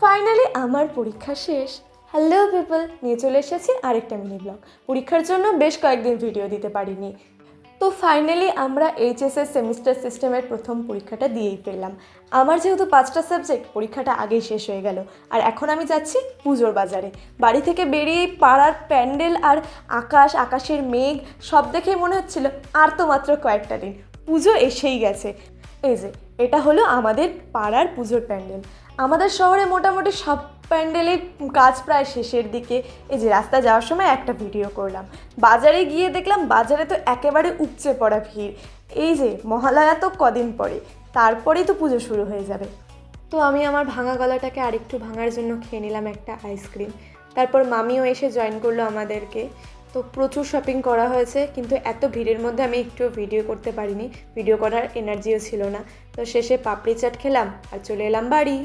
Finally আমার পরীক্ষা শেষ। হ্যালো পিপল, নিয়ে চলে এসেছি আরেকটা মিনি ব্লগ। পরীক্ষার জন্য বেশ কয়েকদিন ভিডিও দিতে পারিনি। তো ফাইনালি আমরা এইচএসের সেমিস্টার সিস্টেমের প্রথম পরীক্ষাটা দিয়েই ফেললাম। আমার যেহেতু 5টা সাবজেক্ট, পরীক্ষাটা আগেই শেষ হয়ে গেল। আর এখন আমি যাচ্ছি পুজোর বাজারে। বাড়ি থেকে বেরিয়েই পাড়ার প্যান্ডেল আর আকাশের মেঘ সব দেখেই মনে হচ্ছিল আর তো মাত্র কয়েকটা দিন, পুজো এসেই গেছে। এই যে এটা হলো আমাদের পাড়ার পুজোর প্যান্ডেল। আমাদের শহরে মোটামুটি সব প্যান্ডেলের কাজ প্রায় শেষের দিকে। এই যে রাস্তা যাওয়ার সময় একটা ভিডিও করলাম। বাজারে গিয়ে দেখলাম বাজারে তো একেবারে উপচে পড়া ভিড়। এই যে মহালয়া তো কদিন পরে, তারপরেই তো পুজো শুরু হয়ে যাবে। তো আমি আমার ভাঙা গলাটাকে আরেকটু ভাঙার জন্য খেয়ে নিলাম একটা আইসক্রিম। তারপর মামিও এসে জয়েন করলো আমাদেরকে। তো প্রচুর শপিং করা হয়েছে, কিন্তু এত ভিড়ের মধ্যে আমি একটু ভিডিও করতে পারিনি, ভিডিও করার এনার্জিও ছিল না। তো শেষে পাপড়ি চাট খেলাম আর চলে এলাম বাড়ি।